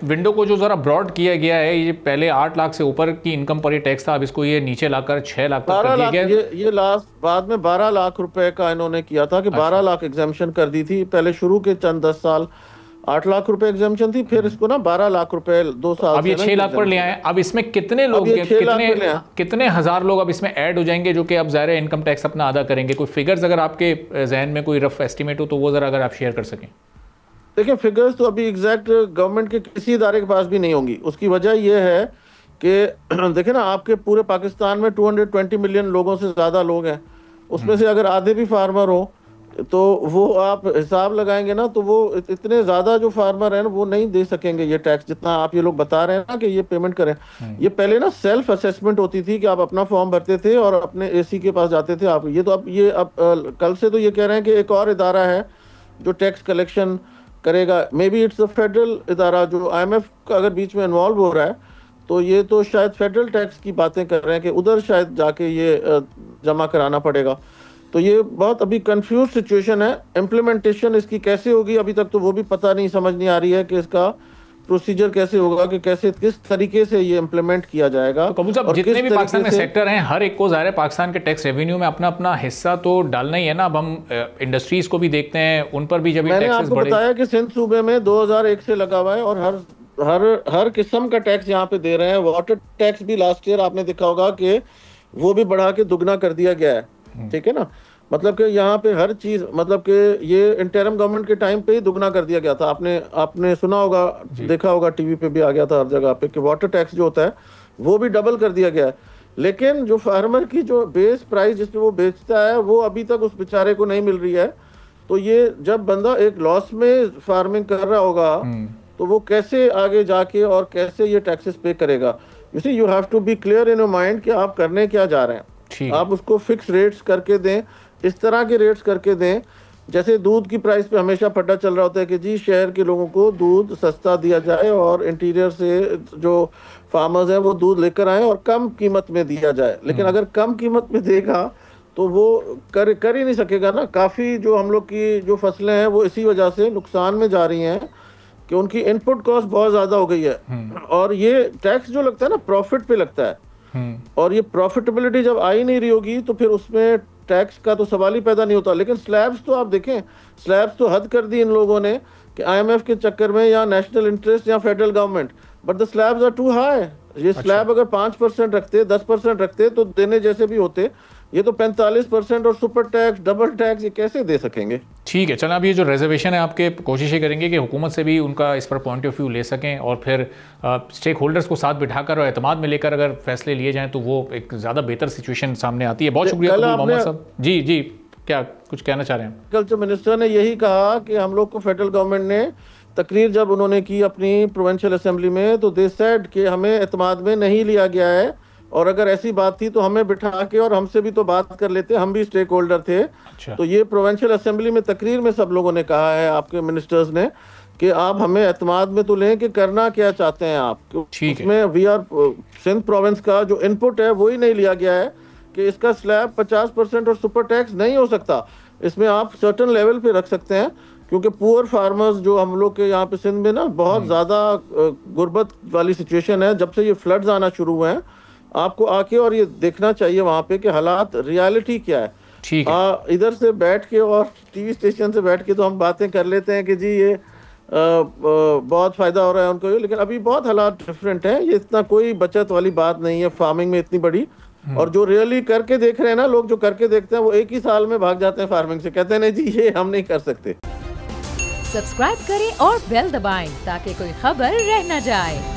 Window को जो ज़रा ब्रॉड किया गया है, ये पहले 8 लाख से ऊपर की इनकम पर ये टैक्स था, अब इसको ये नीचे लाकर 6 लाख तक कर दिया गया। ये लास्ट बाद में 12 लाख रुपए का इन्होंने किया था कि 12 लाख एग्जाम्शन कर दी थी। पहले शुरू के चंद 10 साल 8 लाख रुपए एग्जाम्शन थी, फिर इसको ना 12 लाख रुपए 2 साल अब ये 6 लाख पर ले आए। अब इसमें कितने लोग, कितने हजार लोग अब इसमें ऐड हो जाएंगे जो कि अब ज़ाहिर इनकम टैक्स अपना अदा करेंगे? कोई फिगर्स अगर आपके जहन में कोई रफ एस्टिमेट हो तो वो ज़रा अगर आप शेयर कर सकें। देखिए, फिगर्स तो अभी एग्जैक्ट गवर्नमेंट के किसी इदारे के पास भी नहीं होंगी। उसकी वजह यह है कि देखें ना, आपके पूरे पाकिस्तान में 220 मिलियन लोगों से ज़्यादा लोग हैं, उसमें से अगर आधे भी फार्मर हो तो वो आप हिसाब लगाएंगे ना, तो वो इतने ज़्यादा जो फार्मर हैं वो नहीं दे सकेंगे ये टैक्स, जितना आप ये लोग बता रहे हैं ना कि ये पेमेंट करें। ये पहले ना सेल्फ असेसमेंट होती थी कि आप अपना फॉर्म भरते थे और अपने एसी के पास जाते थे आप। ये तो अब कल से तो ये कह रहे हैं कि एक और इदारा है जो टैक्स कलेक्शन करेगा। May be it's a federal इदारा जो IMF का अगर बीच में इन्वॉल्व हो रहा है, तो ये तो शायद फेडरल टैक्स की बातें कर रहे हैं कि उधर शायद जाके ये जमा कराना पड़ेगा। तो ये बहुत अभी कंफ्यूज सिचुएशन है। इम्प्लीमेंटेशन इसकी कैसे होगी अभी तक तो वो भी पता नहीं, समझ नहीं आ रही है कि इसका प्रोसीजर कैसे होगा, कि कैसे किस तरीके से ये इम्प्लीमेंट किया जाएगा। तो कबूल साहब, जितने भी पाकिस्तान में सेक्टर हैं, हर एक को ज़ाहिर है पाकिस्तान के टैक्स रेवेन्यू में अपना अपना हिस्सा तो डालना ही है ना। अब हम इंडस्ट्रीज को भी देखते हैं, उन पर भी जब मैंने आपको बताया कि सिंध सूबे में 2001 से लगा हुआ है और हर किस्म का टैक्स यहाँ पे दे रहे हैं। वाटर टैक्स भी लास्ट ईयर आपने देखा होगा कि वो भी बढ़ा के दुगना कर दिया गया है, ठीक है ना। मतलब कि यहाँ पे हर चीज, मतलब कि ये इंटरिम गवर्नमेंट के टाइम पे ही दुगना कर दिया गया था। आपने सुना होगा, देखा होगा, टीवी पे भी आ गया था हर जगह पे कि वाटर टैक्स जो होता है वो भी डबल कर दिया गया है। लेकिन जो फार्मर की जो बेस प्राइस जिस पे वो बेचता है वो अभी तक उस बेचारे को नहीं मिल रही है। तो ये जब बंदा एक लॉस में फार्मिंग कर रहा होगा तो वो कैसे आगे जाके और कैसे ये टैक्सेस पे करेगा? You have to be clear in your mind कि आप करने क्या जा रहे हैं। आप उसको फिक्स रेट्स करके दें, इस तरह के रेट्स करके दें जैसे दूध की प्राइस पे हमेशा पट्टा चल रहा होता है कि जी शहर के लोगों को दूध सस्ता दिया जाए और इंटीरियर से जो फार्मर्स हैं वो दूध लेकर आए और कम कीमत में दिया जाए। लेकिन अगर कम कीमत में देगा तो वो कर ही नहीं सकेगा ना। काफ़ी जो हम लोग की जो फसलें हैं वो इसी वजह से नुकसान में जा रही हैं कि उनकी इनपुट कॉस्ट बहुत ज़्यादा हो गई है। और ये टैक्स जो लगता है ना प्रॉफिट पे लगता है, और ये प्रॉफिटेबिलिटी जब आ ही नहीं रही होगी तो फिर उसमें टैक्स का तो सवाल ही पैदा नहीं होता। लेकिन स्लैब्स तो आप देखें, स्लैब्स तो हद कर दी इन लोगों ने कि IMF के चक्कर में या नेशनल इंटरेस्ट या federal government, but the slabs are too high. ये स्लैब अगर 5% रखते, 10% रखते तो देने जैसे भी होते, ये तो 45% और सुपर टैक्स, डबल टैक्स, ये कैसे दे सकेंगे? ठीक है, चलो अब ये जो रिजर्वेशन है आपके कोशिश करेंगे कि हुकूमत से भी उनका इस पर पॉइंट ऑफ व्यू ले सकें और फिर स्टेक होल्डर्स को साथ बिठाकर और एतमाद में लेकर अगर फैसले लिए जाएं तो वो एक ज़्यादा बेहतर सिचुएशन सामने आती है। बहुत शुक्रिया मोहम्मद साहब। जी, क्या कुछ कहना चाह रहे हैं? कल्चर मिनिस्टर ने यही कहा कि हम लोग को फेडरल गवर्नमेंट ने तकरीर जब उन्होंने की अपनी प्रोविंशियल असेंबली में तो दे सेड कि हमें एतमाद में नहीं लिया गया है, और अगर ऐसी बात थी तो हमें बिठा के और हमसे भी तो बात कर लेते, हम भी स्टेक होल्डर थे। तो ये प्रोविंशियल असेंबली में तकरीर में सब लोगों ने कहा है, आपके मिनिस्टर्स ने, कि आप हमें एतमाद में तो लें कि करना क्या चाहते हैं आप। उसमें वी आर सिंध प्रोविंस का जो इनपुट है वो ही नहीं लिया गया है कि इसका स्लैब 50% और सुपर टैक्स नहीं हो सकता। इसमें आप सर्टन लेवल पे रख सकते हैं, क्योंकि पुअर फार्मर्स जो हम लोग के यहाँ पे सिंध में ना बहुत ज़्यादा गुर्बत वाली सिचुएशन है। जब से ये फ्लड्स आना शुरू हुए हैं, आपको आके और ये देखना चाहिए वहाँ पे कि हालात, रियलिटी क्या है। ठीक है, इधर से बैठ के और टीवी स्टेशन से बैठ के तो हम बातें कर लेते हैं कि जी ये बहुत फ़ायदा हो रहा है उनको, लेकिन अभी बहुत हालात डिफरेंट हैं। ये इतना कोई बचत वाली बात नहीं है फार्मिंग में इतनी बड़ी। और जो रियली करके देख रहे हैं ना लोग, जो करके देखते हैं वो एक ही साल में भाग जाते हैं फार्मिंग से, कहते हैं नहीं जी ये हम नहीं कर सकते। सब्सक्राइब करें और बेल दबाएं ताकि कोई खबर रह न जाए।